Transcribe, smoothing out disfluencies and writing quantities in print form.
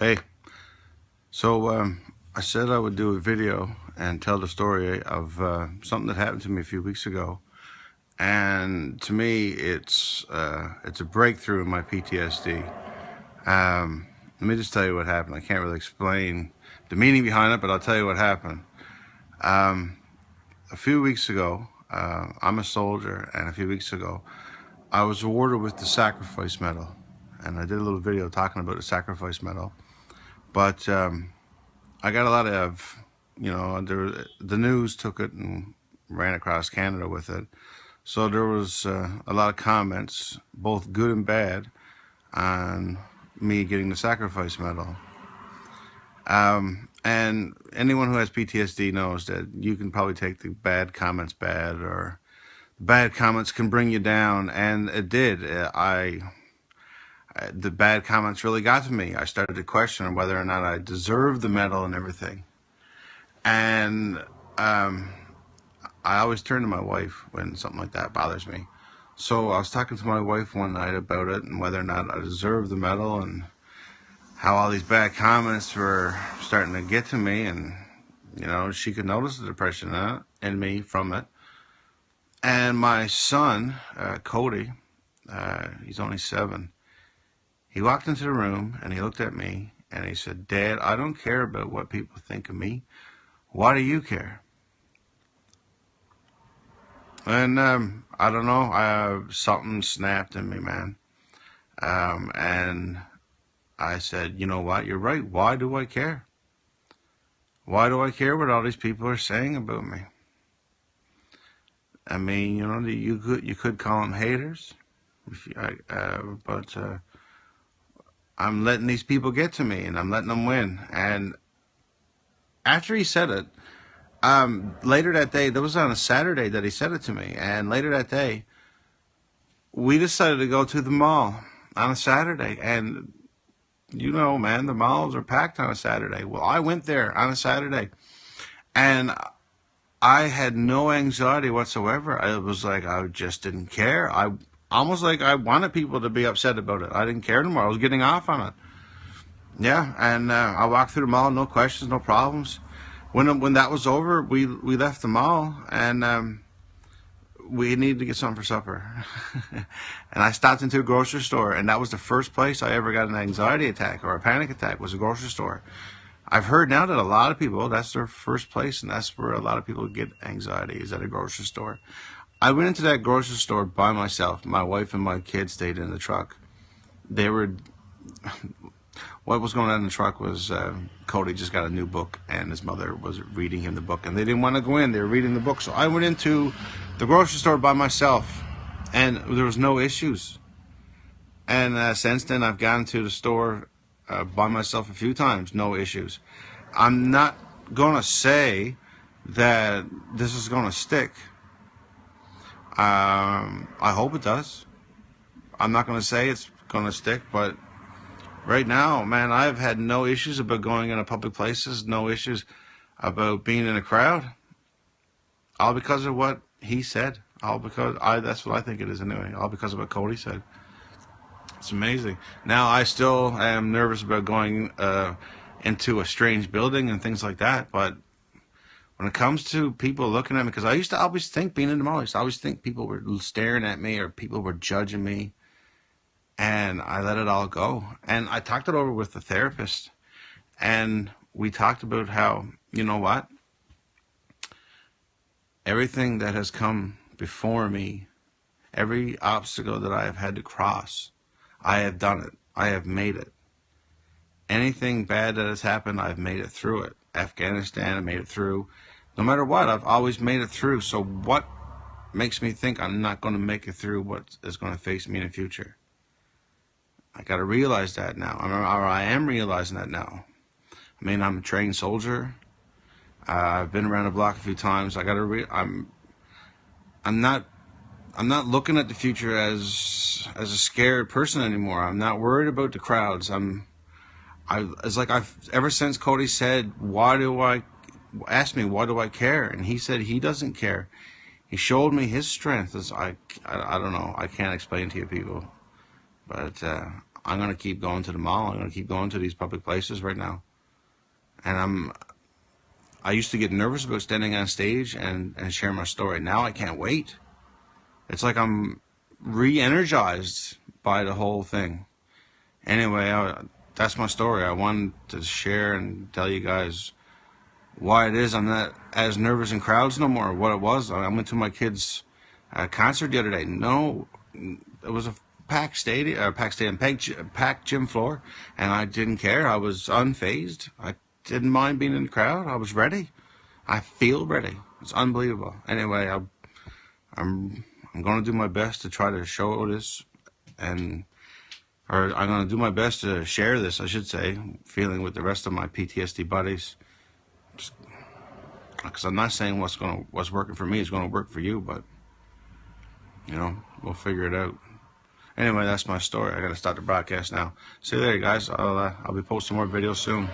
Hey, I said I would do a video and tell the story of something that happened to me a few weeks ago, and to me, it's a breakthrough in my PTSD. Let me just tell you what happened. I can't really explain the meaning behind it, but I'll tell you what happened. A few weeks ago, I'm a soldier, and a few weeks ago, I was awarded with the sacrifice medal, and I did a little video talking about the sacrifice medal, but I got a lot of, the news took it and ran across Canada with it. So there was a lot of comments, both good and bad, on me getting the sacrifice medal. And anyone who has PTSD knows that you can probably take the bad comments bad, or the bad comments can bring you down, and it did. The bad comments really got to me. I started to question whether or not I deserved the medal and everything. And I always turn to my wife when something like that bothers me. So I was talking to my wife one night about it and whether or not I deserved the medal and how all these bad comments were starting to get to me, and she could notice the depression in me from it. And my son, Cody, he's only 7. He walked into the room and he looked at me and he said, "Dad, I don't care about what people think of me. Why do you care?" And I don't know, something snapped in me, man. And I said, you know what, you're right. Why do I care? Why do I care what all these people are saying about me? I mean, you could call them haters, but I'm letting these people get to me and I'm letting them win. And after he said it, later that day, that was on a Saturday that he said it to me, and later that day, we decided to go to the mall on a Saturday, and man, the malls are packed on a Saturday. Well, I went there on a Saturday, and I had no anxiety whatsoever. I was like, I just didn't care. I almost like I wanted people to be upset about it. I didn't care anymore. I was getting off on it. Yeah, and I walked through the mall, no questions, no problems. When that was over, we left the mall, and we needed to get something for supper. And I stopped into a grocery store, and that was the first place I ever got an anxiety attack or a panic attack, was a grocery store. I've heard now that a lot of people, that's their first place, and that's where a lot of people get anxiety, is at a grocery store. I went into that grocery store by myself. My wife and my kids stayed in the truck. What was going on in the truck was Cody just got a new book, and his mother was reading him the book, and they didn't want to go in. They were reading the book. So I went into the grocery store by myself, and there was no issues. And since then, I've gone to the store by myself a few times, no issues. I'm not going to say that this is going to stick. I hope it does. I'm not going to say it's going to stick, but right now, man, I've had no issues about going into public places, no issues about being in a crowd. All because of what he said. All because that's what I think it is anyway. All because of what Cody said. It's amazing. Now, I still am nervous about going into a strange building and things like that, but when it comes to people looking at me, because I used to always think, being in the mall, I used to always think people were staring at me or people were judging me. And I let it all go. And I talked it over with the therapist. And we talked about how, you know what? Everything that has come before me, every obstacle that I have had to cross, I have done it. I have made it. Anything bad that has happened, I've made it through it. Afghanistan, I made it through. No matter what, I've always made it through. So what makes me think I'm not going to make it through what is going to face me in the future? I got to realize that now, or I am realizing that now. I mean, I'm a trained soldier. I've been around the block a few times. I'm not looking at the future as a scared person anymore. I'm not worried about the crowds. It's like ever since Cody said, asked me, why do I care? And he said he doesn't care. He showed me his strength. I don't know. I can't explain to you people. But I'm gonna keep going to the mall. I'm gonna keep going to these public places right now. And I used to get nervous about standing on stage and sharing my story. Now I can't wait. It's like I'm re-energized by the whole thing. Anyway, that's my story. I wanted to share and tell you guys why it is I'm not as nervous in crowds no more. What it was, I went to my kid's concert the other day. No, it was a packed gym floor, and I didn't care. I was unfazed. I didn't mind being in the crowd. I was ready. I feel ready. It's unbelievable. Anyway, I'm going to do my best to try to show this, or I'm going to do my best to share this, I should say, feeling with the rest of my PTSD buddies. Because I'm not saying what's working for me is going to work for you, but we'll figure it out. Anyway, that's my story. I got to start the broadcast now. See you later, guys. I'll be posting more videos soon.